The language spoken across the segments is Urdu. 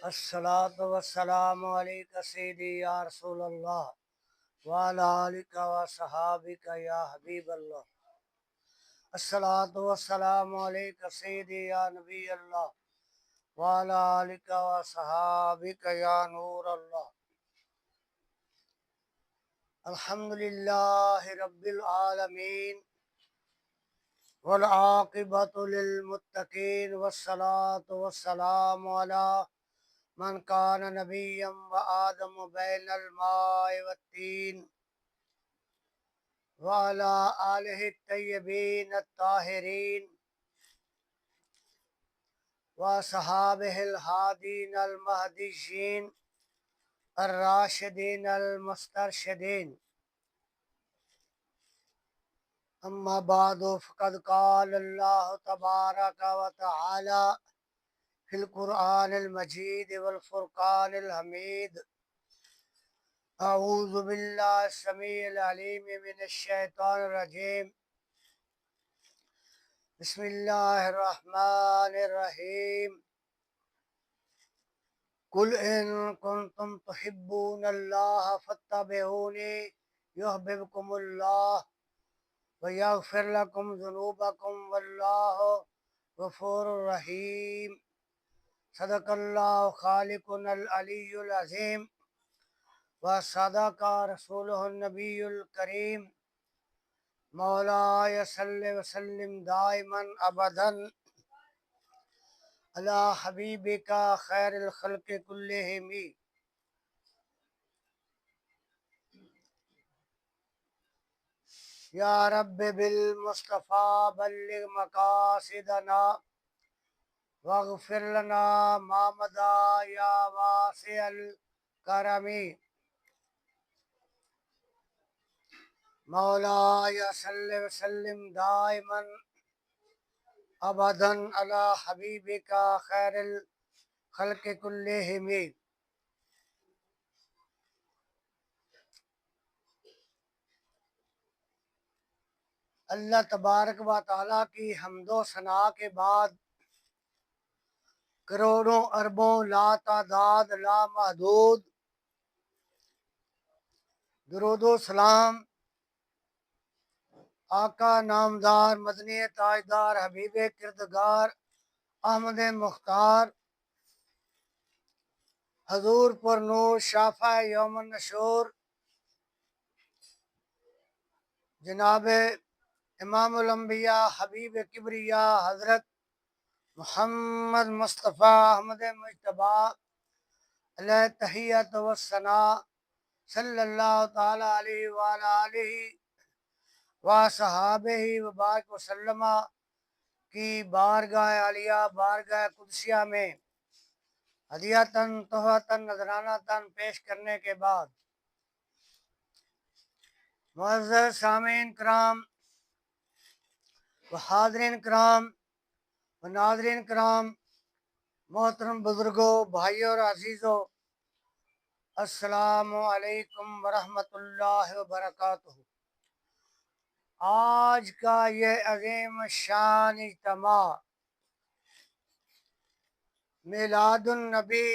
الصلاۃ والسلام علیک سیدی یا رسول اللہ وعلی آلک و صحابک یا حبیب اللہ۔ الصلاۃ والسلام علیک سیدی یا نبی اللہ وعلی آلک و صحابک یا نور اللہ۔ الحمدللہ رب العالمین والعاقبۃ للمتقین والصلاۃ والسلام علی من کان نبیا وآدم بین الماء والطین وعلی آلہ الطیبین الطاہرین وصحابہ الہادین المہدیین الراشدین المسترشدین، اما بعد فقد قال اللہ تبارک و تعالی فی القرآن المجید والفرقان الحمید۔ اعوذ باللہ السمیع العلیم من الشیطان الرجیم، بسم اللہ الرحمن الرحیم۔ قل ان کنتم تحبون اللہ فاتبعونی یحببکم اللہ ویغفر لکم ذنوبکم واللہ غفور رحیم۔ صدق اللہ خالقنا العلی العظیم وصدق رسولہ النبی الکریم۔ مولاي صل وسلم دائما ابدا علی حبیبک خیر الخلق کلہم۔ یا رب بالمصطفیٰ بلغ مقاصدنا واغفر لنا ما مضى یا واسع الکرم۔ مولاي صل وسلم دائما ابدا علی حبیبک خیر الخلق کلہم۔ اللہ تبارک و تعالیٰ کی حمد و ثناء کے بعد کروڑوں اربوں لا تعداد لا محدود درود و سلام آقا نامدار مدنی تاجدار حبیب کردگار احمد مختار حضور پر نور شافع یوم النشور جناب امام الانبیاء حبیب کبریا حضرت محمد مصطفیٰ احمد مجتبیٰ علیہ تحیت و ثناء صلی اللہ تعالی علیہ وآلہ آلہ و صحابہ وبارک وسلم کی بارگاہ عالیہ بارگاہ قدسیہ میں ہدیۃً تحفۃً نذرانہ پیش کرنے کے بعد، معزز سامعین کرام و حاضرین کرام و ناظرین کرام، محترم بزرگوں، بھائیوں اور عزیزوں، السلام علیکم ورحمۃ اللہ وبرکاتہ۔ آج کا یہ عظیم شان اجتماع میلاد النبی،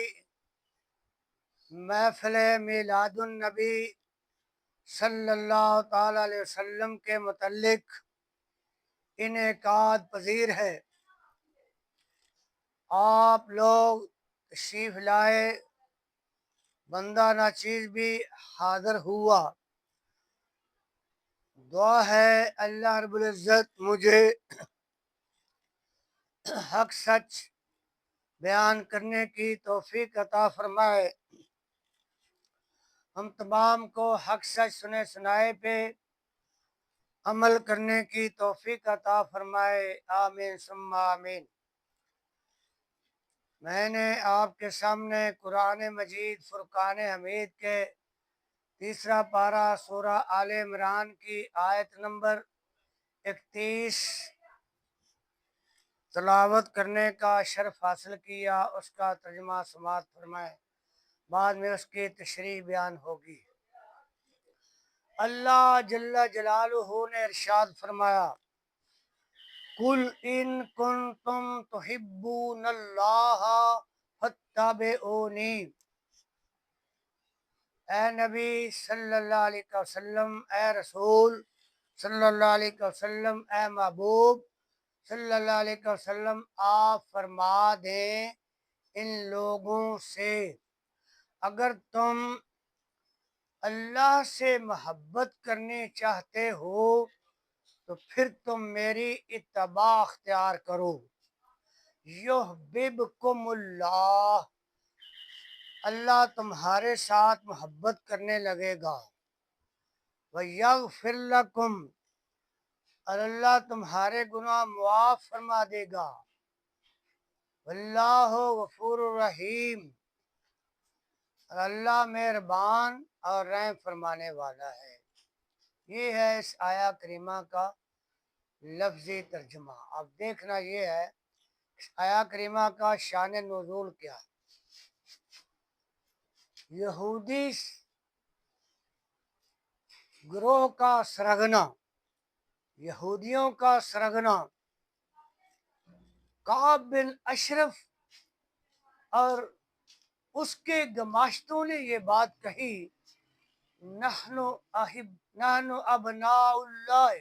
محفل میلاد النبی صلی اللہ تعالی علیہ وسلم کے متعلق انعقاد پذیر ہے۔ آپ لوگ تشریف لائے، بندہ ناچیز بھی حاضر ہوا۔ دعا ہے اللہ رب العزت مجھے حق سچ بیان کرنے کی توفیق عطا فرمائے، ہم تمام کو حق سچ سنے سنائے پہ عمل کرنے کی توفیق عطا فرمائے، آمین ثم آمین۔ میں نے آپ کے سامنے قرآن مجید فرقان حمید کے تیسرا پارہ سورہ آل عمران کی آیت نمبر 31 تلاوت کرنے کا شرف حاصل کیا، اس کا ترجمہ سماعت فرمائے، بعد میں اس کی تشریح بیان ہوگی۔ اللہ جل جلالہ نے ارشاد فرمایا، قل ان کنتم تحبون اللہ فاتبعونی، اے نبی صلی اللہ علیہ وسلم، اے رسول صلی اللہ علیہ وسلم، اے محبوب صلی اللہ علیہ وسلم، آپ فرما دیں ان لوگوں سے، اگر تم اللہ سے محبت کرنے چاہتے ہو تو پھر تم میری اتباع اختیار کرو، یحببکم اللہ، اللہ تمہارے ساتھ محبت کرنے لگے گا، ویغفر لکم، اور اللہ تمہارے گناہ معاف فرما دے گا، واللہ غفور الرحیم، اور اللہ مہربان اور رحم فرمانے والا ہے۔ یہ ہے اس آیا کریمہ کا لفظی ترجمہ۔ اب دیکھنا یہ ہے اس آیا کریمہ کا شان نزول کیا ہے۔ یہودی گروہ کا سرغنہ، یہودیوں کا سرغنہ کعب بن اشرف اور اس کے گماشتوں نے یہ بات کہی، نحن ابناء اللہ،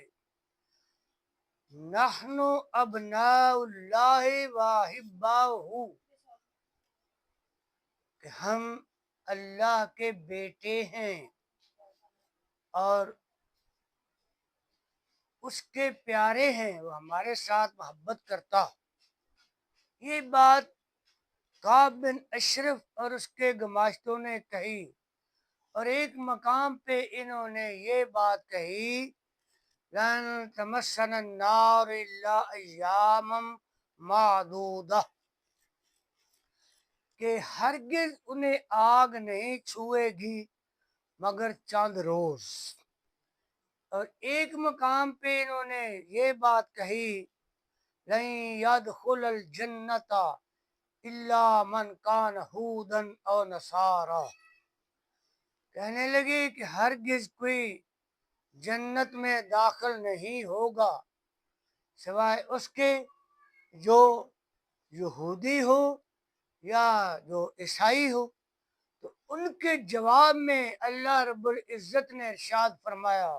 نحن ابناء اللہ واحباؤہ، کہ ہم اللہ کے بیٹے ہیں اور اس کے پیارے ہیں، وہ ہمارے ساتھ محبت کرتا۔ یہ بات کعب بن اشرف اور اس کے گماشتوں نے کہی، اور ایک مقام پہ انہوں نے یہ بات کہی، لن تمسنا النار الا ایاما معدودہ، کہ ہرگز انہیں آگ نہیں چھوئے گی مگر چند روز۔ اور ایک مقام پہ انہوں نے یہ بات کہی، لن يدخل الجنت الا من کان ہودا او نصارا، کہنے لگی کہ ہرگز کوئی جنت میں داخل نہیں ہوگا سوائے اس کے جو یہودی ہو یا جو عیسائی ہو۔ تو ان کے جواب میں اللہ رب العزت نے ارشاد فرمایا،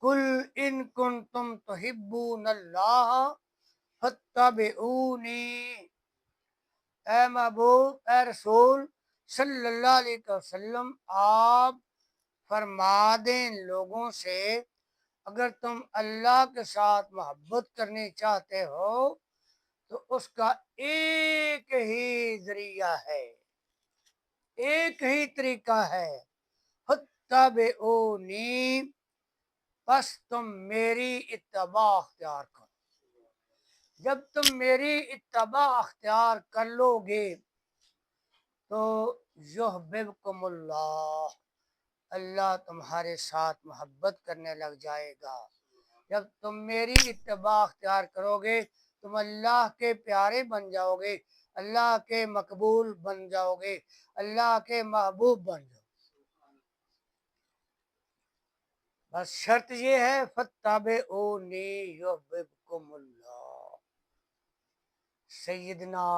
قل ان کنتم تحبون اللہ فاتبعونی، اے محبوب، اے رسول صلی اللہ علیہ وسلم، آپ فرما دیں ان لوگوں سے، اگر تم اللہ کے ساتھ محبت کرنی چاہتے ہو تو اس کا ایک ہی ذریعہ ہے، ایک ہی طریقہ ہے، فاتبعونی، بس تم میری اتباع اختیار کرو۔ جب تم میری اتباع اختیار کر لو گے تو یحببکم اللہ، اللہ تمہارے ساتھ محبت کرنے لگ جائے گا۔ جب تم میری اتباع اختیار کرو گے تم اللہ کے پیارے بن جاؤ گے، اللہ کے مقبول بن جاؤ گے، اللہ کے محبوب بن جاؤ گے۔ بس شرط یہ ہے، فاتبعونی یحببکم اللہ۔ سیدنا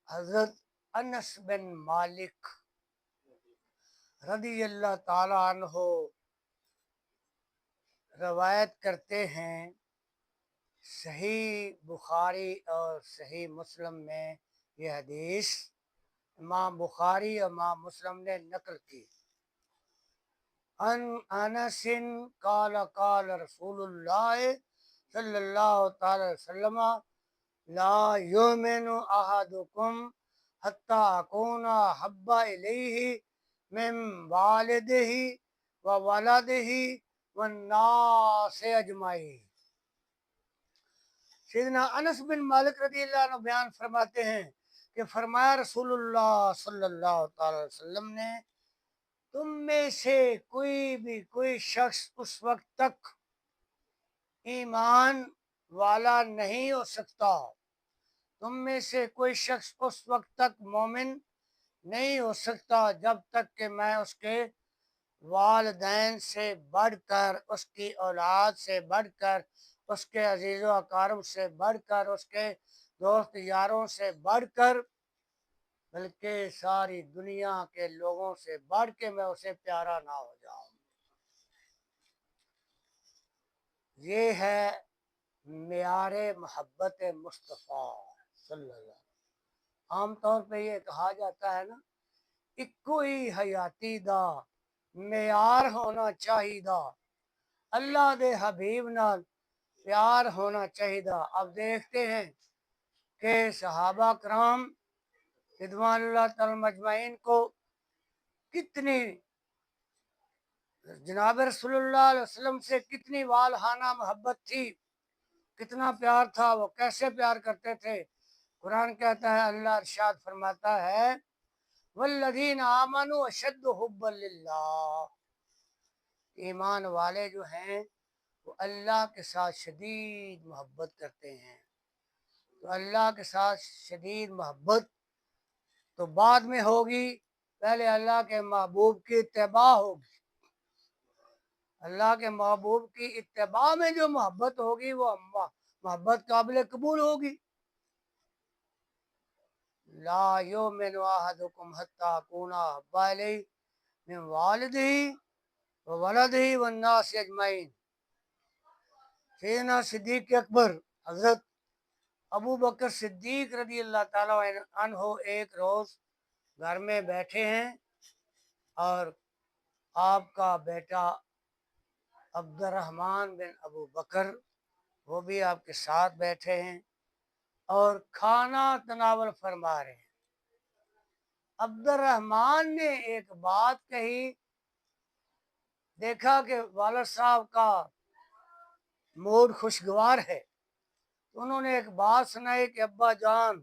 حضرت انس بن مالک رضی اللہ تعالی عنہ روایت کرتے ہیں، صحیح بخاری اور صحیح مسلم میں یہ حدیث امام بخاری اور امام مسلم نے نقل کی، ان انس قال قال رسول اللہ صلی اللہ تعالی وسلم، لا یؤمن احدکم حتی اکون احب الیہ من والدہ وولدہ والناس اجمعین۔ سیدنا انس بن مالک رضی اللہ عنہ بیان فرماتے ہیں کہ فرمایا رسول اللہ صلی اللہ تعالی وسلم نے، تم میں سے کوئی شخص اس وقت تک ایمان والا نہیں ہو سکتا، تم میں سے کوئی شخص اس وقت تک مومن نہیں ہو سکتا جب تک کہ میں اس کے والدین سے بڑھ کر، اس کی اولاد سے بڑھ کر اس کے عزیز و اقارب سے بڑھ کر، اس کے دوست یاروں سے بڑھ کر، بلکہ ساری دنیا کے لوگوں سے بڑھ کے میں اسے پیارا نہ ہو جاؤں۔ یہ ہے معیار محبت مصطفیٰ صلی اللہ علیہ وسلم۔ عام طور پہ یہ کہا جاتا ہے نا، اکو ہی حیاتی دا معیار ہونا چاہیے، اللہ دے حبیب نال پیار ہونا چاہیے۔ اب دیکھتے ہیں کہ صحابہ کرام رضوان اللہ تعالی مجمعین کو کتنی جناب رسول اللہ علیہ وسلم سے کتنی والہانہ محبت تھی، کتنا پیار تھا، وہ کیسے پیار کرتے تھے۔ قرآن کہتا ہے، اللہ ارشاد فرماتا ہے، والذین آمنوا اشد حبا للہ، ایمان والے جو ہیں وہ اللہ کے ساتھ شدید محبت کرتے ہیں۔ تو اللہ کے ساتھ شدید محبت تو بعد میں ہوگی، پہلے اللہ کے محبوب کی اتباع ہوگی۔ اللہ کے محبوب کی اتباع میں جو محبت ہوگی وہ محبت قابل قبول ہوگی۔ لا یؤمن احدکم حتی اکون احب الیہ من والدہ وولدہ والناس اجمعین۔ سیدنا صدیق اکبر حضرت ابو بکر صدیق رضی اللہ تعالیٰ عنہ ایک روز گھر میں بیٹھے ہیں اور آپ کا بیٹا عبد الرحمن بن ابو بکر وہ بھی آپ کے ساتھ بیٹھے ہیں اور کھانا تناول فرما رہے ہیں۔ عبد الرحمن نے ایک بات کہی، دیکھا کہ والد صاحب کا موڈ خوشگوار ہے، تو انہوں نے ایک بات سنائی کہ ابا جان،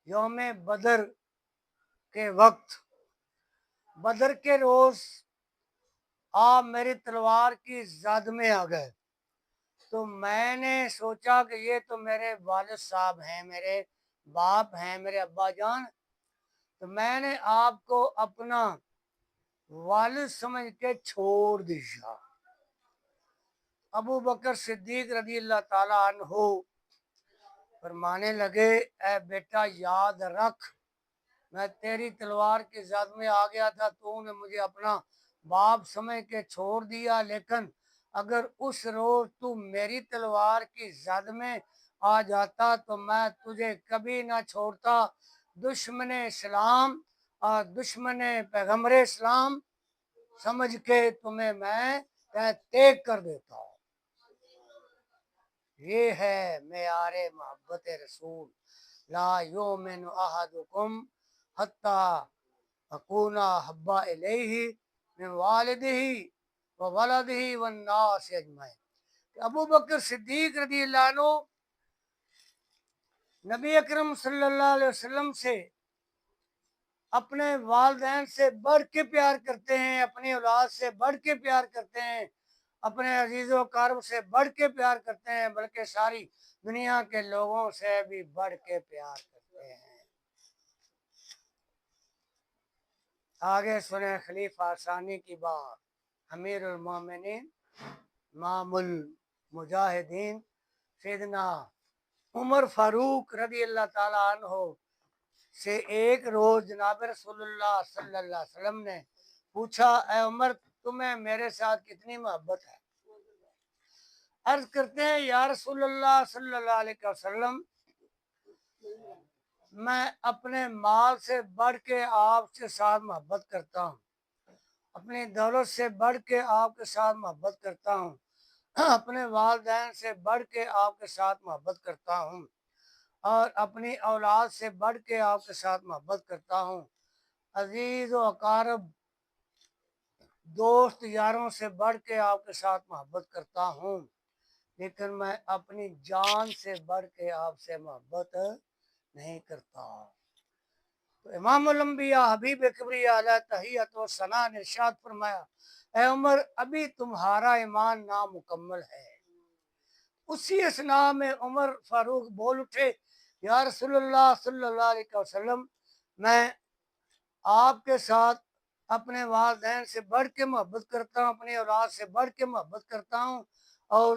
یوم بدر کے وقت، بدر کے روز آپ میری تلوار کی زد میں آ گئے، تو میں نے سوچا کہ یہ تو میرے والد صاحب ہیں، میرے باپ ہیں، میرے ابا جان، تو میں نے آپ کو اپنا والد سمجھ کے چھوڑ دیا۔ ابو بکر صدیق رضی اللہ تعالیٰ عنہ فرمانے لگے، اے بیٹا یاد رکھ، میں تیری تلوار کی زد میں آ گیا تھا، تو نے مجھے اپنا باپ سمجھ کے چھوڑ دیا، لیکن اگر اس روز تو میری تلوار کی زد میں آ جاتا تو میں تجھے کبھی نہ چھوڑتا، دشمن اسلام اور دشمن پیغمبر اسلام سمجھ کے تمہیں میں تیگ کر دیتا ہوں۔ یہ ہے معیار محبت رسول، لا یؤمن احدکم حتی اکون احب الیہ من والدہ وولدہ والناس اجمعین۔ ابو بکر صدیق رضی اللہ عنہ نبی اکرم صلی اللہ علیہ وسلم سے اپنے والدین سے بڑھ کے پیار کرتے ہیں، اپنی اولاد سے بڑھ کے پیار کرتے ہیں، اپنے عزیز و اقارب سے بڑھ کے پیار کرتے ہیں، بلکہ ساری دنیا کے لوگوں سے بھی بڑھ کے پیار کرتے ہیں۔ آگے سنیں خلیفہ ثانی کی بات، امیر المومنین امام المجاہدین سیدنا عمر فاروق رضی اللہ تعالیٰ عنہ سے ایک روز جناب رسول اللہ صلی اللہ علیہ وسلم نے پوچھا، اے عمر، تمہیں میرے ساتھ کتنی محبت ہے؟ عرض کرتے ہیں، یا رسول اللہ صلی اللہ علیہ وسلم، میں اپنے مال سے بڑھ کے آپ کے ساتھ محبت کرتا ہوں، اپنی دولت سے بڑھ کے آپ کے ساتھ محبت کرتا ہوں، اپنے والدین سے بڑھ کے آپ کے ساتھ محبت کرتا ہوں، اور اپنی اولاد سے بڑھ کے آپ کے ساتھ محبت کرتا ہوں، عزیز و اقارب دوست یاروں سے بڑھ کے آپ کے ساتھ محبت کرتا ہوں، لیکن میں اپنی جان سے بڑھ کے آپ سے محبت نہیں کرتا۔ تو امام الانبیاء حبیب کبریا علیہ تحیت و ثنا نے ارشاد فرمایا، اے عمر، ابھی تمہارا ایمان نامکمل ہے۔ اسی اثنا میں عمر فاروق بول اٹھے، یا رسول اللہ صلی اللہ علیہ وسلم، میں آپ کے ساتھ اپنے والدین سے بڑھ کے محبت کرتا ہوں، اپنی اولاد سے بڑھ کے محبت کرتا ہوں، اور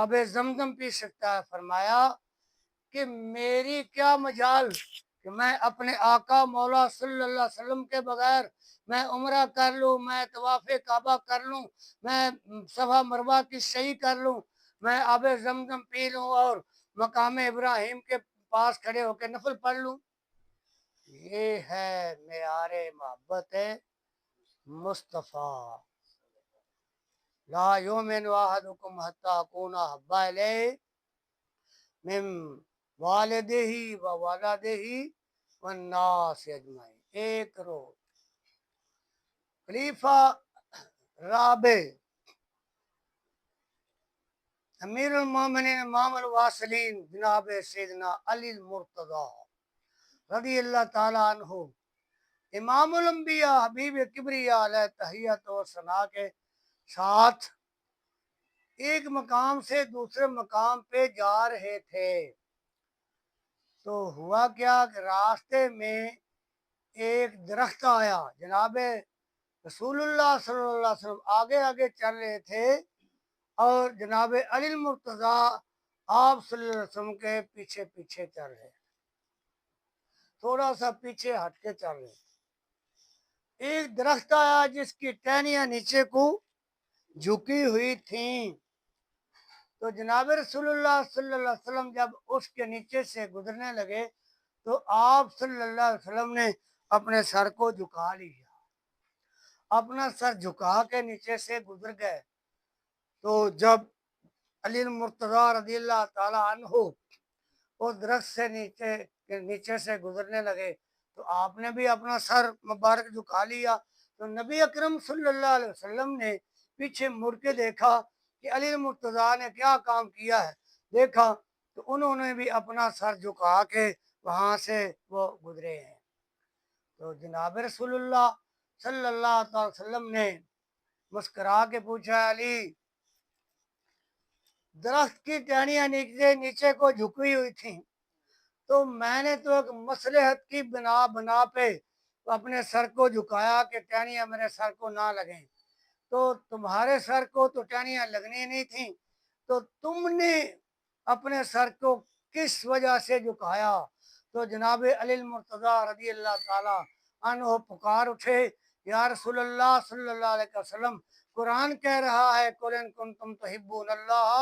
آب زمزم پی سکتا ہے۔ فرمایا کہ میری کیا مجال کہ میں اپنے آقا مولا صلی اللہ علیہ وسلم کے بغیر میں عمرہ کر لوں، میں طواف کعبہ کر لوں، میں صفا مروہ کی سعی کر لوں، میں آب زمزم پی لوں اور مقام ابراہیم کے پاس کھڑے ہو کے نفل پڑھ لوں۔ یہ ہے معیار محبت مصطفیٰ۔ لا یؤمن احدکم حتی اکون احب الیہ من والدہ و ولدہ والناس اجمعین۔ ایک روز خلیفہ رابع امیر المومنین امام الواصلین جناب سیدنا علی المرتضی رضی اللہ تعالی عنہ، امام الانبیاء حبیب کبریاء علیہ تحیت و ثنا کے ساتھ ایک مقام سے دوسرے مقام پہ جا رہے تھے، تو ہوا کیا کہ راستے میں ایک درخت آیا۔ جناب رسول اللہ صلی اللہ علیہ وسلم آگے آگے چل رہے تھے اور جناب علی المرتضی آپ صلی اللہ علیہ وسلم کے پیچھے پیچھے چل رہے، تھوڑا سا پیچھے ہٹ کے چل رہے۔ ایک درخت آیا جس کی ٹہنیاں نیچے کو جھکی ہوئی تھیں، تو جناب رسول اللہ صلی اللہ علیہ وسلم جب اس کے نیچے سے گزرنے لگے تو آپ صلی اللہ علیہ وسلم نے اپنے سر کو جھکا لیا، اپنا سر جھکا کے نیچے سے گزر گئے۔ تو جب علی المرتضی رضی اللہ تعالی عنہ اس درخت سے نیچے سے گزرنے لگے تو آپ نے بھی اپنا سر مبارک جھکا لیا۔ تو نبی اکرم صلی اللہ علیہ وسلم نے پیچھے مڑ کے دیکھا کہ علی المرتضی نے کیا کام کیا ہے، دیکھا تو انہوں نے بھی اپنا سر جھکا کے وہاں سے وہ گزرے ہیں۔ تو جناب رسول اللہ صلی اللہ علیہ وسلم نے مسکرا کے پوچھا، علی درخت کی ٹہنیاں نیچے کو جھکی ہوئی تھیں، تو میں نے تو ایک مصلحت کی بنا پہ اپنے سر کو جھکایا کہ ٹہنیاں میرے سر کو نہ لگیں، تو تمہارے سر کو تو ٹہنیاں لگنی نہیں تھیں، تو تم نے اپنے سر کو کس وجہ سے جھکایا؟ تو جناب علی المرتضی رضی اللہ تعالی عنہ پکار اٹھے، یا رسول اللہ صلی اللہ علیہ وسلم، قرآن کہہ رہا ہے قُلْ إِن كُنتُمْ تُحِبُّونَ اللَّهَ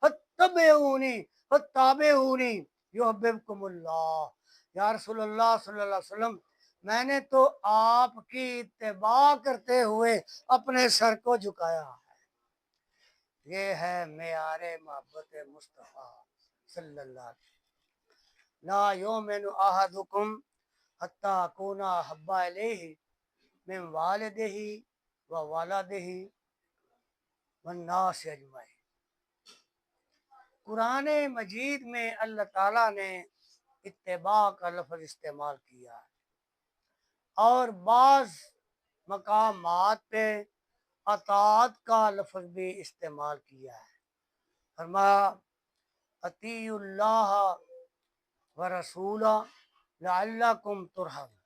فَاتَّبِعُونِي فَاتَّبِعُونِي يُحْبِبْكُمُ اللَّهُ۔ یا رسول اللہ صلی اللہ علیہ وسلم، میں نے تو آپ کی اتباع کرتے ہوئے اپنے سر کو جھکایا ہے۔ یہ ہے معیار محبت مصطفیٰ صلی اللہ علیہ وسلم۔ لا یؤمن احدکم حتی اکون احب الیہ من والدہ و ولدہ والناس اجمعین۔ قرآن مجید میں اللہ تعالیٰ نے اتباع کا لفظ استعمال کیا ہے اور بعض مقامات پہ اطاعت کا لفظ بھی استعمال کیا ہے۔ فرمایا اطیعوا اللہ ورسولہ لعلکم ترحمون،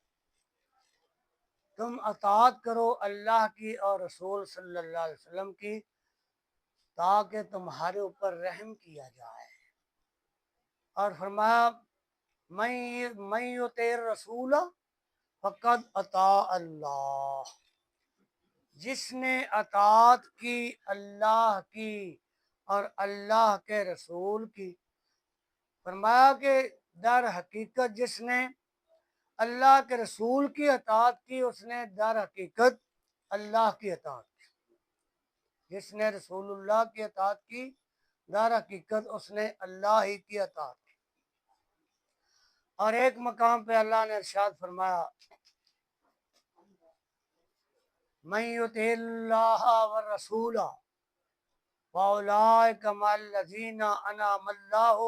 تم اطاعت کرو اللہ کی اور رسول صلی اللہ علیہ وسلم کی تاکہ تمہارے اوپر رحم کیا جائے۔ اور فرمایا من یطع الرسول فقد اطاع اللہ، جس نے اطاعت کی اللہ کی اور اللہ کے رسول کی، فرمایا کہ در حقیقت جس نے اللہ کے رسول کی اطاعت کی اس نے در حقیقت اللہ کی اطاعت کی، جس نے رسول اللہ کی اطاعت کی در حقیقت اس نے اللہ ہی کی اطاعت کی۔ اور ایک مقام پہ اللہ نے ارشاد فرمایا من یطع اللہ والرسول فاولئک مع الذین انعم اللہ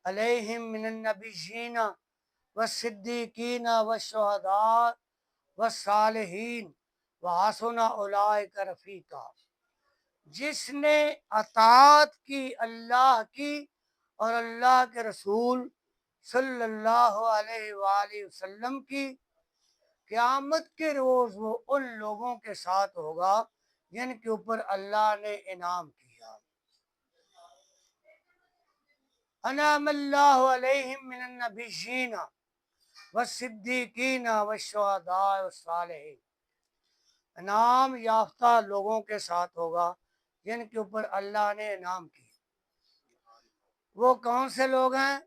علیہم من النبیین والصدیقین والشہداء والصالحین وحسن اولئک رفیقا۔ جس نے اطاعت کی اللہ کی اور اللہ کے رسول صلی اللہ علیہ وآلہ وسلم کی، قیامت کے روز وہ ان لوگوں کے ساتھ ہوگا جن کے اوپر اللہ نے انعام کیا۔ انعم اللہ علیہم من النبیین والصدیقین والشہداء والصالحین، انعام یافتہ لوگوں کے ساتھ ہوگا جن کے اوپر اللہ نے انعام کی۔ وہ کون سے لوگ ہیں؟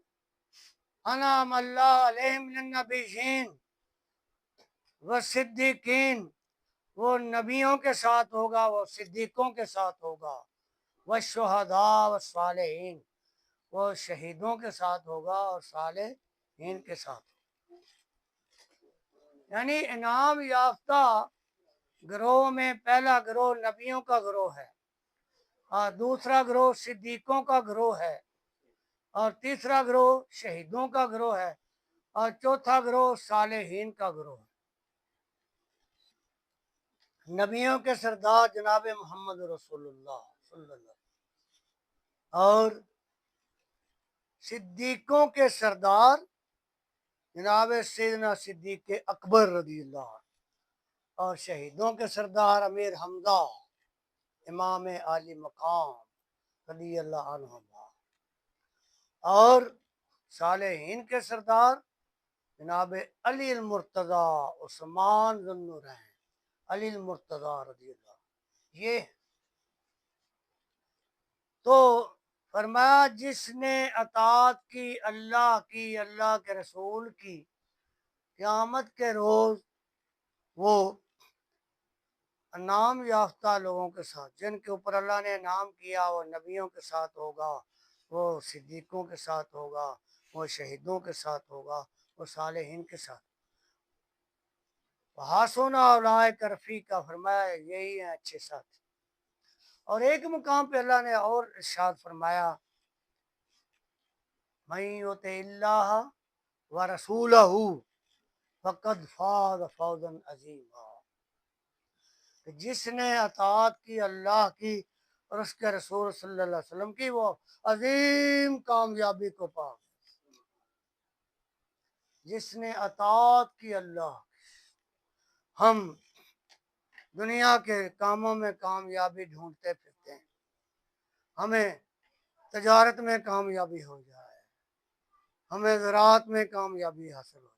انعم اللہ علیہم من النبیین والصدیقین، وہ نبیوں کے ساتھ ہوگا، وہ صدیقوں کے ساتھ ہوگا، والشہداء والصالحین، وہ شہیدوں کے ساتھ ہوگا اور صالحین کے ساتھ ہوگا۔ یعنی انعام یافتہ گروہ میں پہلا گروہ نبیوں کا گروہ ہے، اور دوسرا گروہ صدیقوں کا گروہ ہے، اور تیسرا گروہ شہیدوں کا گروہ ہے، اور چوتھا گروہ صالحین کا گروہ ہے۔ نبیوں کے سردار جناب محمد رسول اللہ صلی اللہ علیہ وسلم، اور صدیقوں کے سردار جناب سیدنا صدیق اکبر رضی اللہ عنہ، اور شہیدوں کے سردار امیر حمزہ امام عالی مقام رضی اللہ عنہ، اور صالحین کے سردار جناب علی المرتضیٰ عثمان ذو النورین علی المرتضیٰ رضی اللہ عنہ۔ یہ تو فرمایا جس نے اطاعت کی اللہ کی، اللہ کے رسول کی، قیامت کے روز وہ انعام یافتہ لوگوں کے ساتھ، جن کے اوپر اللہ نے انعام کیا، وہ نبیوں کے ساتھ ہوگا، وہ صدیقوں کے ساتھ ہوگا، وہ شہیدوں کے ساتھ ہوگا، وہ صالحین کے ساتھ۔ حسن اولئک رفیقا، فرمایا یہی ہیں اچھے ساتھی۔ اور ایک مقام پہ اللہ نے اور ارشاد فرمایا، من یطع اللہ ورسولہ فقد فاز فوزا عظیما، کہ جس نے اطاعت کی اللہ کی اور اس کے رسول صلی اللہ علیہ وسلم کی، وہ عظیم کامیابی کو پا گیا۔ جس نے اطاعت کی اللہ، ہم دنیا کے کاموں میں کامیابی ڈھونڈتے پھرتے ہیں، ہمیں تجارت میں کامیابی ہو جائے، ہمیں زراعت میں کامیابی حاصل ہو جائے،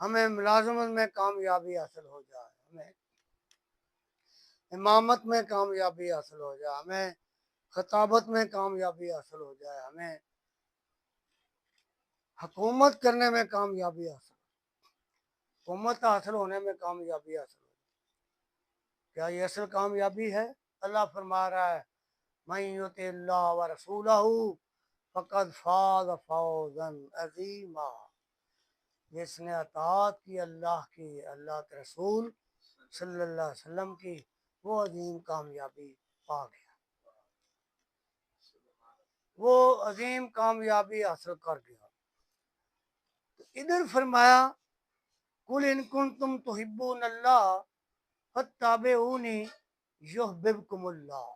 ہمیں ملازمت میں کامیابی حاصل ہو جائے، ہمیں امامت میں کامیابی حاصل ہو جائے، ہمیں خطابت میں کامیابی حاصل ہو جائے، ہمیں حکومت کرنے میں کامیابی حاصل ہو، حکومت حاصل ہونے میں کامیابی حاصل ہو جائے۔ کیا یہ اصل کامیابی ہے؟ اللہ فرما رہا ہے من یطع اللہ ورسولہ فقد فاز فوزا عظیما، جس نے اطاعت کی اللہ کی، اللہ کے رسول صلی اللہ علیہ وسلم کی، وہ عظیم کامیابی پا گیا، وہ عظیم کامیابی حاصل کر گیا۔ تو ادھر فرمایا قل ان کنتم تحبون اللہ فاتبعونی یحببکم اللہ،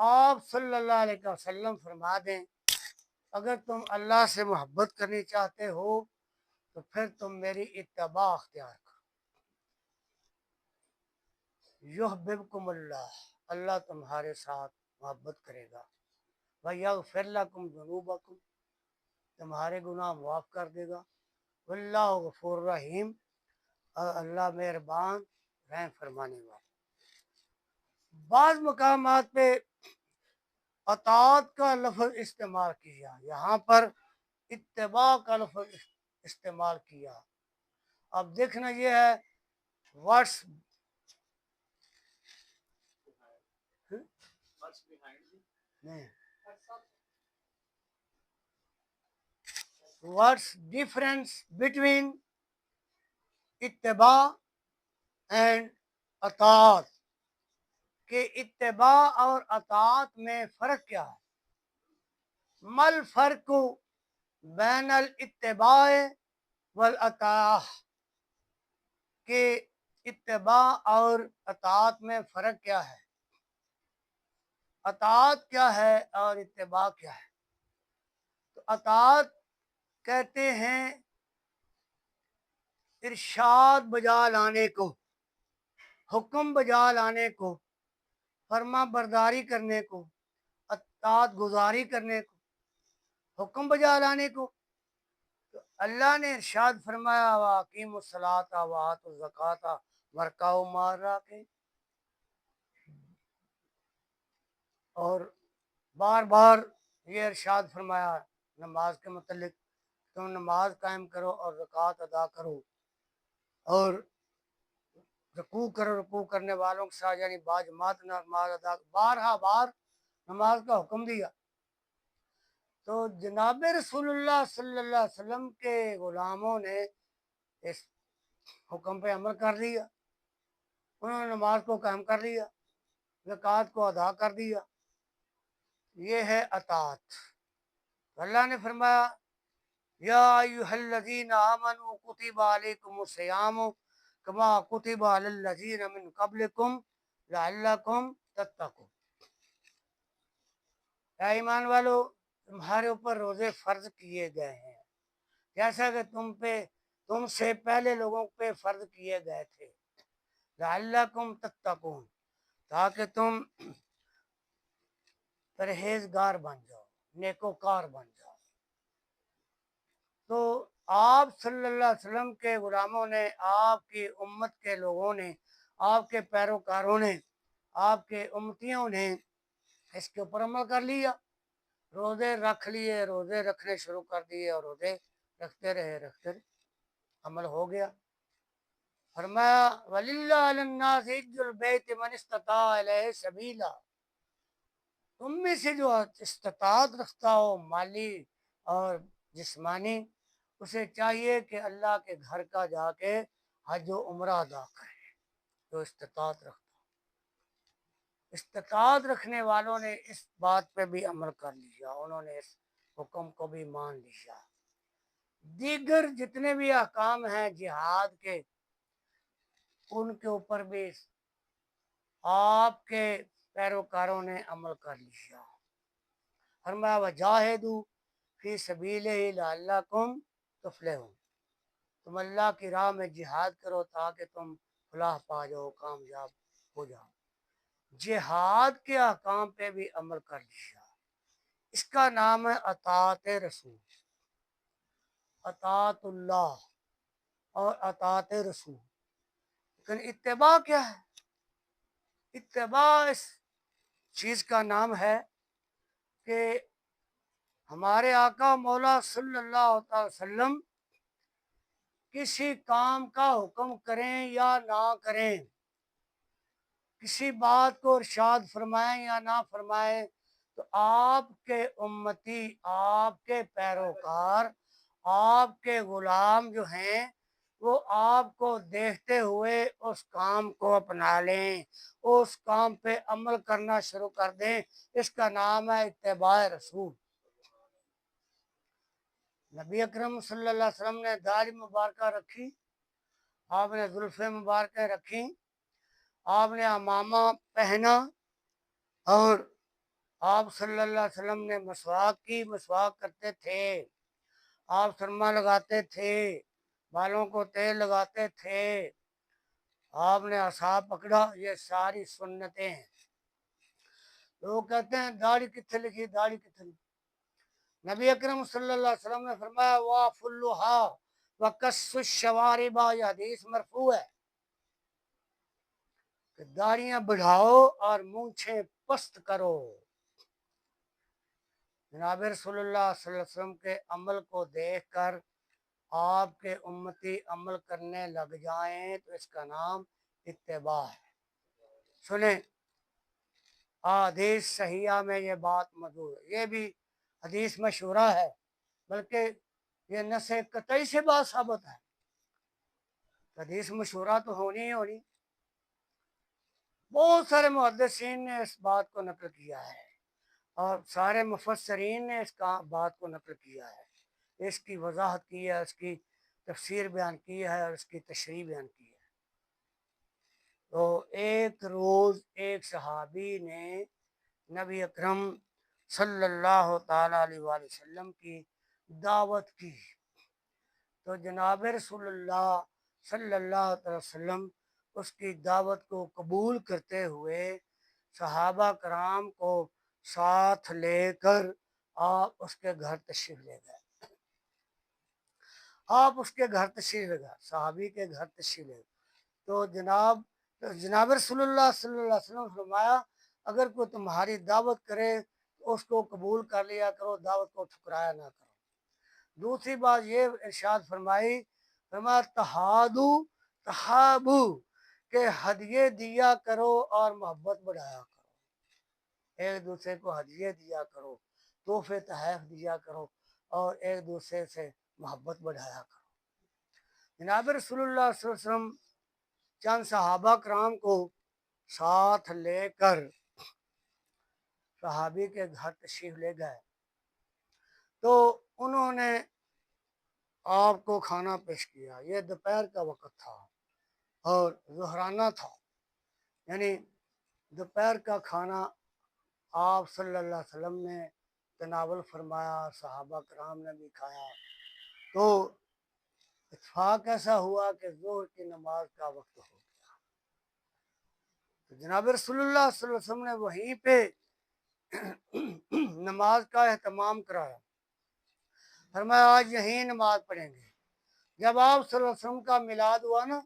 آپ صلی اللہ علیہ وسلم فرما دیں اگر تم اللہ سے محبت کرنی چاہتے ہو تو پھر تم میری اتباع اختیار کرو، یحببکم اللہ، اللہ تمہارے ساتھ محبت کرے گا، ویغفر لکم ذنوبکم، تمہارے گناہ معاف کر دے گا، واللہ غفور رحیم، اور اللہ مہربان رحم فرمانے والا۔ بعض مقامات پہ اطاعت کا لفظ استعمال کیا، یہاں پر اتباع کا لفظ استعمال کیا۔ اب دیکھنا یہ ہے واٹس ڈفرینس بٹوین اتباع اینڈ اطاعت، کہ اتباع اور اطاعت میں فرق کیا ہے؟ مل فرق بین الاتباع والاطاعہ، کہ اتباع اور اطاعت میں فرق کیا ہے، اطاعت کیا ہے اور اتباع کیا ہے؟ تو اطاعت کہتے ہیں ارشاد بجا لانے کو، حکم بجا لانے کو، فرما برداری کرنے کو۔ اطاعت گزاری کرنے کو، حکم بجا لانے کو، تو اللہ نے ارشاد فرمایا واقیم الصلاۃ وآتوا الزکوٰۃ وارکعوا مع الراکعین، اور بار بار یہ ارشاد فرمایا نماز کے متعلق، تم نماز قائم کرو اور زکوٰۃ ادا کرو، اور رکوع کرو، رکوع کرنے والوں کے ساتھ یعنی باجماعت نماز ادا، بارہا بار نماز کا حکم دیا۔ تو جناب رسول اللہ صلی اللہ علیہ وسلم کے غلاموں نے اس حکم پہ عمل کر لیا، انہوں نے نماز کو قائم کر لیا، زکوٰۃ کو ادا کر دیا، یہ ہے اطاعت۔ اللہ نے فرمایا یا ایھا الذین آمنوا کتب علیکم الصیام کما کتب علی الذین من قبلکم لعلکم تتقون، اے ایمان والو تمہارے اوپر روزے فرض کیے گئے ہیں جیسا کہ تم سے پہلے لوگوں پہ فرض کیے گئے تھے، لعلکم تتقون، تاکہ تم پرہیزگار بن جاؤ، نیکوکار بن جاؤ۔ تو آپ صلی اللہ علیہ وسلم کے غلاموں نے، آپ کی امت کے لوگوں نے، آپ کے پیروکاروں نے، آپ کے امتیوں نے اس کے اوپر عمل کر لیا، روزے رکھ لیے، روزے رکھنے شروع کر دیے، اور روزے رکھتے رہے، عمل ہو گیا۔ فرمایا وَلِلَّهِ عَلَى النَّاسِ حِجُّ الْبَيْتِ مَنِ اسْتَطَاعَ إِلَيْهِ سَبِيلًا، تم میں سے جو استطاعت رکھتا ہو مالی اور جسمانی، اسے چاہیے کہ اللہ کے گھر کا جا کے حج و عمرہ ادا کرے، جو استطاعت رکھتا ہو۔ استطاعت رکھنے والوں نے اس بات پہ بھی عمل کر لیا، انہوں نے اس حکم کو بھی مان لیا۔ دیگر جتنے بھی احکام ہیں جہاد کے، ان کے اوپر بھی آپ کے پیروکاروں نے عمل کر لیا۔ فرمایا وجاہدوا فی سبیلہ لعلکم تفلحون، تم اللہ کی راہ میں جہاد کرو تاکہ تم فلاح پا جاؤ، کامیاب ہو جاؤ۔ جہاد کے احکام پہ بھی عمل کر لیا، اس کا نام ہے اطاعت رسول، اطاعت اللہ اور اطاعت رسول۔ لیکن اتباع کیا ہے؟ اتباع اس چیز کا نام ہے کہ ہمارے آقا مولا صلی اللہ علیہ وسلم کسی کام کا حکم کریں یا نہ کریں، کسی بات کو ارشاد فرمائیں یا نہ فرمائیں، تو آپ کے امتی، آپ کے پیروکار، آپ کے غلام جو ہیں، وہ آپ کو دیکھتے ہوئے اس کام کو اپنا لیں، اس کام پہ عمل کرنا شروع کر دیں۔ اس کا نام ہے اتباع رسول۔ نبی اکرم صلی اللہ علیہ وسلم نے داڑھی مبارکہ رکھی، آپ نے زلفیں مبارکیں رکھی، آپ نے امامہ پہنا، اور آپ صلی اللہ علیہ وسلم نے مسواک کرتے تھے، آپ سرما لگاتے تھے، بالوں کو تیل لگاتے تھے، آپ نے عصا پکڑا، یہ ساری سنتیں ہیں۔ لوگ کہتے ہیں داڑھی کتنے لکھی، داڑھی کتنے لکھی؟ نبی اکرم صلی اللہ علیہ وسلم نے فرمایا وَافُلُّھا وَقَصُّ الشَّوَارِبَ، یہ حدیث مرفوع ہے کہ داڑیاں بڑھاؤ اور مونچھیں پست کرو۔ جناب رسول اللہ صلی اللہ علیہ وسلم کے عمل کو دیکھ کر آپ کے امتی عمل کرنے لگ جائیں تو اس کا نام اتباع ہے۔ سنیں، حدیث صحیحہ میں یہ بات موجود ہے، یہ بھی حدیث مشہورہ ہے، بلکہ یہ نص قطعی سے بات ثابت ہے۔ حدیث مشہورہ تو ہونی ہی ہونی۔ بہت سارے محدثین نے اس بات کو نقل کیا ہے، اور سارے مفسرین نے اس بات کو نقل کیا ہے، اس کی وضاحت کی ہے، اس کی تفسیر بیان کی ہے، اور اس کی تشریح بیان کی ہے۔ تو ایک روز ایک صحابی نے نبی اکرم صلی اللہ تعالیٰ علیہ وآلہ وسلم کی دعوت کی، تو جناب رسول اللہ صلی اللہ علیہ وسلم اس کی دعوت کو قبول کرتے ہوئے صحابہ کرام کو ساتھ لے کر آپ اس کے گھر تشریف لے گئے۔ آپ اس کے گھر تشریف لے گئے، صحابی کے گھر تشریف لے گئے۔ تو جناب رسول اللہ صلی اللہ علیہ وسلم فرمایا اگر کوئی تمہاری دعوت کرے تو اس کو قبول کر لیا کرو، دعوت کو ٹھکرایا نہ کرو۔ دوسری بات یہ ارشاد فرمایا تحابو کہ ہدیے دیا کرو اور محبت بڑھایا کرو، ایک دوسرے کو ہدیے دیا کرو، تحفے تحائف دیا کرو اور ایک دوسرے سے محبت بڑھایا کرو۔ جناب رسول اللہ صلی اللہ علیہ وسلم چند صحابہ کرام کو ساتھ لے کر صحابی کے گھر تشریف لے گئے، تو انہوں نے آپ کو کھانا پیش کیا۔ یہ دوپہر کا وقت تھا اور ظہرانہ تھا، یعنی دوپہر کا کھانا آپ صلی اللہ علیہ وسلم نے تناول فرمایا، صحابہ کرام نے بھی کھایا۔ تو اتفاق ایسا ہوا کہ ظہر کی نماز کا وقت ہو گیا، تو جناب رسول اللہ صلی اللہ علیہ وسلم نے وہیں پہ نماز کا اہتمام کرایا، فرمایا آج یہیں نماز پڑھیں گے۔ جب آپ صلی اللہ علیہ وسلم کا میلاد ہوا نا،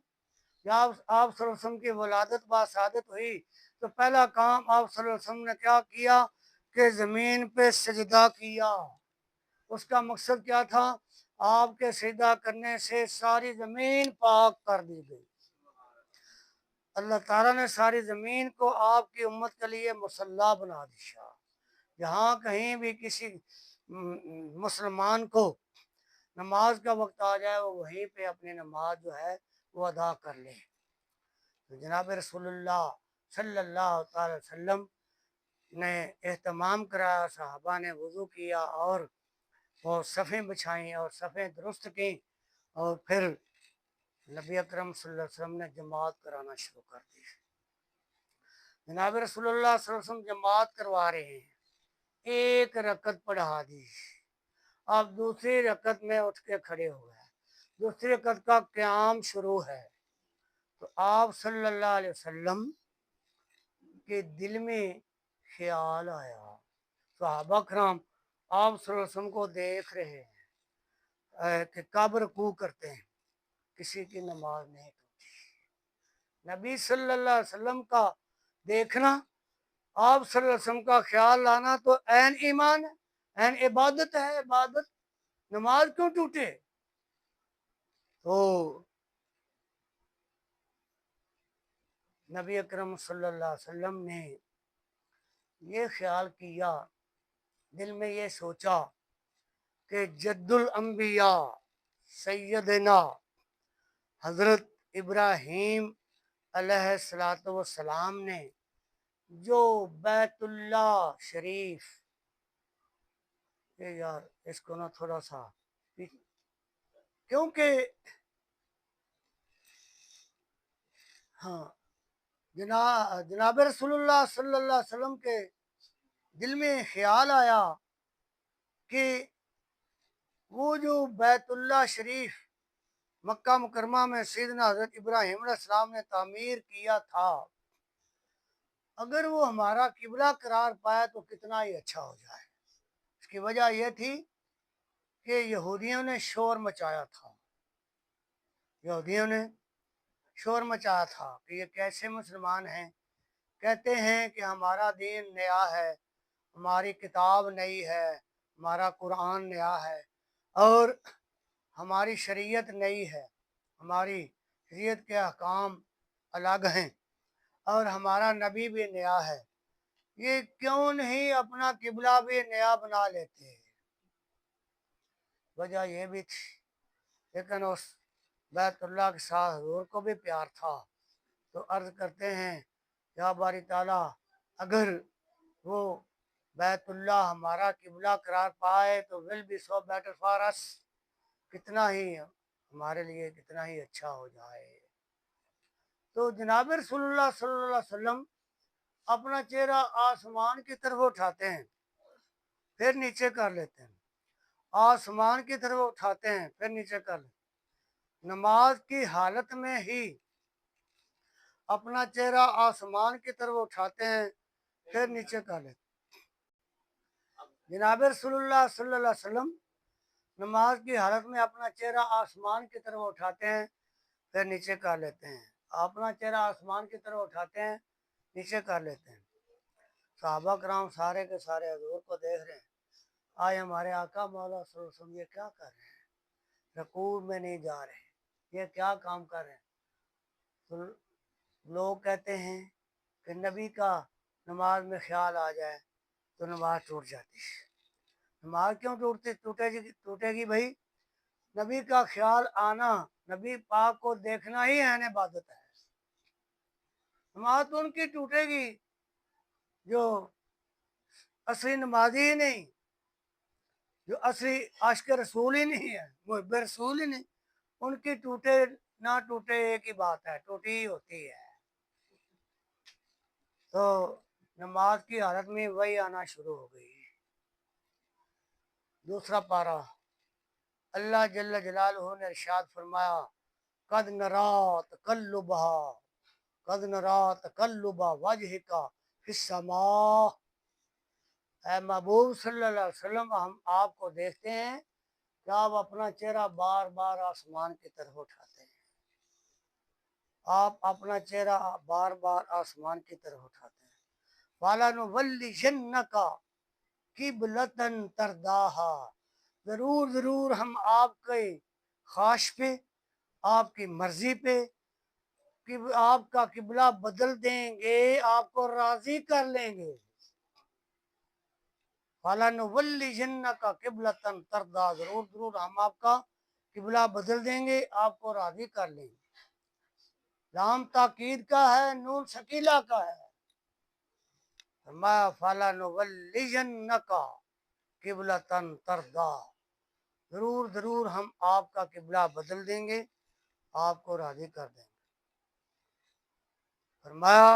جب آپ صلی اللہ علیہ وسلم کی ولادت با سعادت ہوئی، تو پہلا کام آپ صلی اللہ علیہ وسلم نے کیا کیا کہ زمین پہ سجدہ کیا۔ اس کا مقصد کیا تھا؟ آپ کے سجدہ کرنے سے ساری زمین پاک کر دی گئی۔ اللہ تعالیٰ نے ساری زمین کو آپ کی امت کے لیے مصلی بنا دیا، جہاں کہیں بھی کسی مسلمان کو نماز کا وقت آ جائے وہ وہیں پہ اپنی نماز جو ہے وہ ادا کر لے۔ تو جناب رسول اللہ صلی اللہ تعالی وسلم نے اہتمام کرایا، صحابہ نے وضو کیا اور وہ صفیں بچھائیں اور صفیں درست کیں، اور پھر نبی اکرم صلی اللہ علیہ وسلم نے جماعت کرانا شروع کر دی۔ جناب رسول اللہ صلی اللہ علیہ وسلم جماعت کروا رہے ہیں، ایک رکعت پڑھا دی، اب دوسری رکعت میں اٹھ کے کھڑے ہو گئے، دوسری رکعت کا قیام شروع ہے۔ تو آپ صلی اللہ علیہ وسلم کے دل میں خیال آیا، صحابہ کرام آپ صلی اللہ علیہ وسلم کو دیکھ رہے ہیں کہ کب رکوع کرتے ہیں، کسی کی نماز نہیں ٹوٹی۔ نبی صلی اللہ علیہ وسلم کا دیکھنا، آپ صلی اللہ علیہ وسلم کا خیال لانا تو عین ایمان ہے، عین عبادت ہے۔ عبادت نماز کیوں ٹوٹے؟ تو نبی اکرم صلی اللہ علیہ وسلم نے یہ خیال کیا، دل میں یہ سوچا کہ جد الانبیاء سیدنا حضرت ابراہیم علیہ السلام نے جو بیت اللہ شریف، یار اس کو نا تھوڑا سا، کیونکہ ہاں جناب رسول اللہ صلی اللہ علیہ وسلم کے دل میں خیال آیا کہ وہ جو بیت اللہ شریف مکہ مکرمہ میں سیدنا حضرت ابراہیم علیہ السلام نے تعمیر کیا تھا، اگر وہ ہمارا قبلہ قرار پائے تو کتنا ہی اچھا ہو جائے۔ اس کی وجہ یہ تھی کہ یہودیوں نے شور مچایا تھا، یہودیوں نے شور مچایا تھا کہ یہ کیسے مسلمان ہیں، کہتے ہیں کہ ہمارا دین نیا ہے، ہماری کتاب نئی ہے، ہمارا قرآن نیا ہے اور ہماری شریعت نئی ہے، ہماری شریعت کے احکام الگ ہیں اور ہمارا نبی بھی نیا ہے، یہ کیوں نہیں اپنا قبلہ بھی نیا بنا لیتے؟ وجہ یہ بھی تھی، لیکن اس بیت اللہ کے ساتھ حضور کو بھی پیار تھا، تو عرض کرتے ہیں یا باری تعالیٰ اگر وہ بیت اللہ ہمارا قبلہ قرار پائے تو will be so better for us، کتنا ہی ہمارے لیے کتنا ہی اچھا ہو جائے۔ تو جناب رسول اللہ صلی اللہ علیہ وسلم اپنا چہرہ آسمان کی طرف اٹھاتے ہیں، پھر نیچے کر لیتے ہیں، آسمان کی طرف اٹھاتے ہیں پھر نیچے کر لیتے ہیں، نماز کی حالت میں ہی اپنا چہرہ آسمان کی طرف اٹھاتے ہیں پھر نیچے کر لیتے ہیں۔ جناب رسول اللہ صلی اللہ علیہ وسلم نماز کی حالت میں اپنا چہرہ آسمان کی طرف اٹھاتے ہیں، پھر نیچے کر لیتے ہیں، اپنا چہرہ آسمان کی طرف اٹھاتے ہیں، نیچے کر لیتے ہیں۔ صحابہ کرام سارے کے سارے حضور کو دیکھ رہے ہیں، آج ہمارے آقا مولا صلی اللہ علیہ وسلم یہ کیا کر رہے ہیں، رکوع میں نہیں جا رہے، یہ کیا کام کر رہے ہیں؟ تو لوگ کہتے ہیں کہ نبی کا نماز میں خیال آ جائے تو نماز ٹوٹ جاتی ہے۔ نماز کیوں ٹوٹے گی بھائی؟ نبی کا خیال آنا، نبی پاک کو دیکھنا ہی ہے عبادت ہے۔ نماز تو ان کی ٹوٹے گی جو اصلی نمازی ہی نہیں، جو اصلی عاشق رسول ہی نہیں ہے، محب رسول ہی نہیں، ان کی ٹوٹے نہ ٹوٹے ایک ہی بات ہے، ٹوٹی ہی ہوتی ہے۔ تو نماز کی حالت میں وہی آنا شروع ہو گئی۔ دوسرا پارہ، اللہ جل جلالہ نے ارشاد فرمایا، قد نرا تقلبہا قد نرا تقلب وجہک فی السماء۔ اے محبوب صلی اللہ علیہ وسلم، ہم آپ کو دیکھتے ہیں کہ آپ اپنا چہرہ بار بار آسمان کی طرف اٹھاتے ہیں، آپ اپنا چہرہ بار بار آسمان کی طرف اٹھاتے ہیں۔ وَلَنُوَلِّيَنَّكَ قِبْلَةً تَرْضَاهَا، ضرور ہم آپ کے خواہش پہ، آپ کی مرضی پہ آپ کا قبلہ بدل دیں گے، آپ کو راضی کر لیں گے۔ فَلَنُوَلِّيَنَّكَ قِبْلَةً تَرْضَاهَا، ضرور ہم آپ کا قبلہ بدل دیں گے، آپ کو راضی کر لیں گے۔ لام تاکید کا ہے، نون ثقیلہ کا ہے۔ فرمایا فَلَنُوَلِّيَنَّكَ قِبْلَةً تَرْضَاهَا، ضرور ہم آپ کا قبلہ بدل دیں گے، آپ کو راضی کر دیں گے۔ فرمایا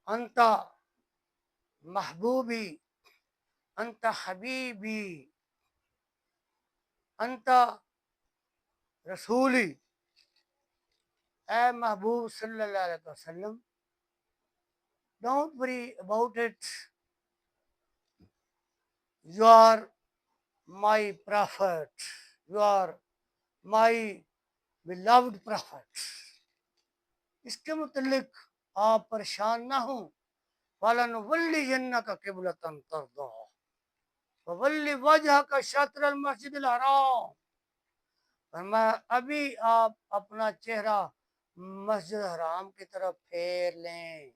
انت محبوبی انت حبیبی انت رسولی، اے محبوب صلی اللہ علیہ وسلم، don't worry about it, you are my prophet, you are my beloved prophet، اس کے متعلق آپ پریشان نہ ہوں۔ فَلَنُوَلِّيَنَّكَ قِبْلَةً تَرْضَاهَا فَوَلِّ وَجْهَكَ شَطْرَ الْمَسْجِدِ الْحَرَامِ، فرمایا ابھی آپ اپنا چہرہ مسجد حرام کی طرف پھیر لیں،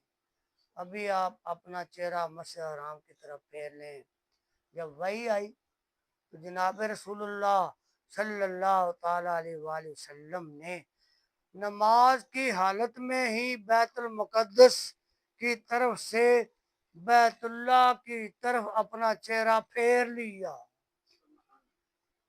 ابھی آپ اپنا چہرہ مسجد حرام کی طرف پھیر لیں۔ جب وحی آئی تو جناب رسول اللہ صلی اللہ تعالیٰ علیہ وآلہ وسلم نے نماز کی حالت میں ہی بیت المقدس کی طرف سے بیت اللہ کی طرف اپنا چہرہ پھیر لیا۔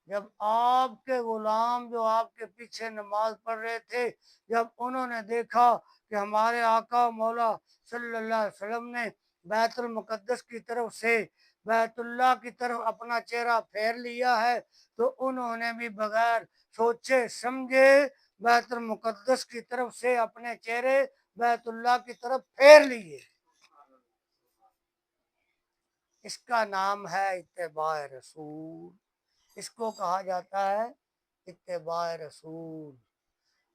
جب آپ کے غلام جو آپ کے پیچھے نماز پڑھ رہے تھے، جب انہوں نے دیکھا کہ ہمارے آقا مولا صلی اللہ علیہ وسلم نے بیت المقدس کی طرف سے بیت اللہ کی طرف اپنا چہرہ پھیر لیا ہے، تو انہوں نے بھی بغیر سوچے سمجھے بیت المقدس کی طرف سے اپنے چہرے بیت اللہ کی طرف پھیر لیے۔ اس کا نام ہے اتباع رسول، اس کو کہا جاتا ہے اتباع رسول۔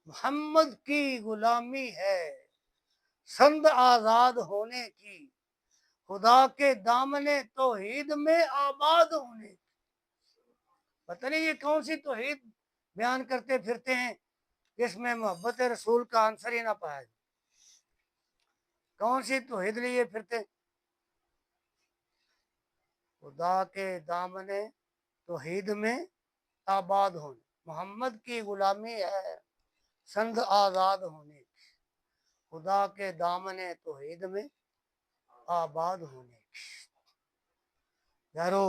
محمد کی غلامی ہے سند آزاد ہونے کی، خدا کے دامن توحید میں آباد ہونے کی۔ پتہ نہیں یہ کون سی توحید بیان کرتے پھرتے ہیں جس میں محبت رسول کا عنصر ہی نہ پایا جائے، کون سی توحید لیے پھرتے؟ خدا کے دامن توحید میں آباد ہونے، محمد کی غلامی ہے سند آزاد ہونے کی، خدا کے دامن توحید میں آباد ہونے کی۔ یارو،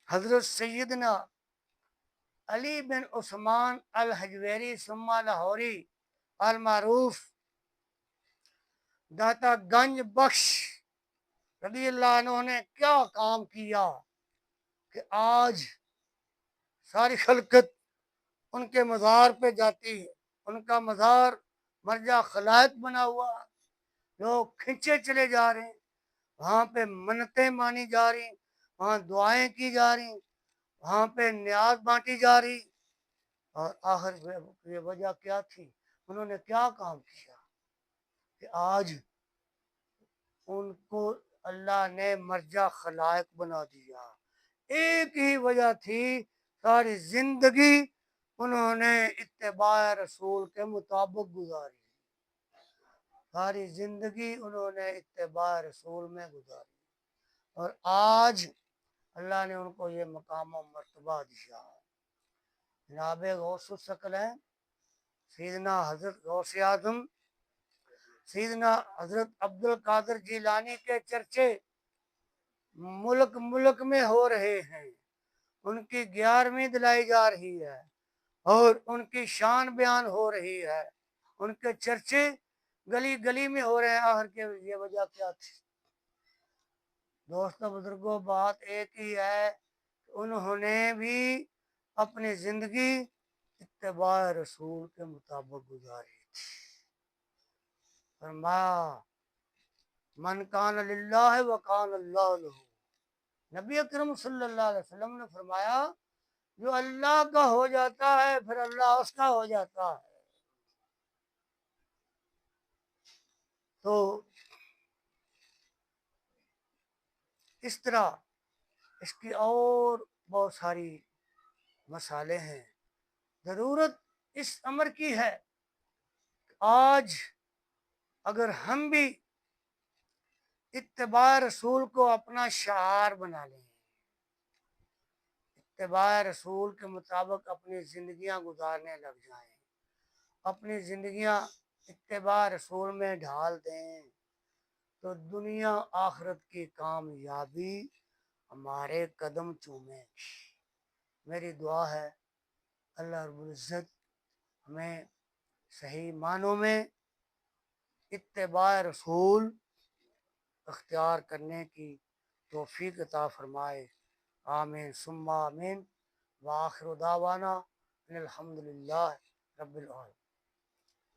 حضرت سیدنا علی بن عثمان الحجویری ثم لاہوری المعروف داتا گنج بخش رضی اللہ عنہ نے کیا کام کیا کہ آج ساری خلقت ان کے مزار پہ جاتی ہے، ان کا مزار مرجع خلائق بنا ہوا، لوگ کھنچے چلے جا رہے ہیں، وہاں پہ منتیں مانی جا رہی، وہاں دعائیں کی جا رہی، وہاں پہ نیاز بانٹی جا رہی، اور آخر یہ وجہ کیا تھی؟ انہوں نے کیا کام کیا کہ آج ان کو اللہ نے مرجع خلائق بنا دیا؟ ایک ہی وجہ تھی، ساری زندگی انہوں نے اتباع رسول کے مطابق گزاری، ساری زندگی انہوں نے اتباع رسول میں گزاری، اور آج اللہ نے ان کو یہ مقام و مرتبہ دیا۔ جناب غوث الثقلین سیدنا حضرت غوث اعظم سیدنا حضرت عبد القادر جیلانی کے چرچے ملک ملک میں ہو رہے ہیں، ان کی 11ویں دلائی جا رہی ہے اور ان کی شان بیان ہو رہی ہے، ان کے چرچے گلی گلی میں ہو رہے ہیں۔ آخر کے یہ وجہ کیا تھی؟ دوستو بزرگوں، بات ایک ہی ہے کہ انہوں نے بھی اپنی زندگی اتباع رسول کے مطابق گزاری تھی۔ فرمایا من کان للہ وکان اللہ لہ، نبی اکرم صلی اللہ علیہ وسلم نے فرمایا جو اللہ کا ہو جاتا ہے پھر اللہ اس کا ہو جاتا ہے۔ تو اس طرح اس کی اور بہت ساری مسالے ہیں۔ ضرورت اس امر کی ہے کہ آج اگر ہم بھی اتباع رسول کو اپنا شعار بنا لیں، اتباع رسول کے مطابق اپنی زندگیاں گزارنے لگ جائیں، اپنی زندگیاں اتباع رسول میں ڈھال دیں، تو دنیا آخرت کی کامیابی ہمارے قدم چومے گی۔ میری دعا ہے اللہ رب العزت ہمیں صحیح معنوں میں اتباع رسول اختیار کرنے کی توفیق عطا فرمائے۔ آمین ثم آمین، وآخر دعوانا ان الحمد للہ رب العالمین۔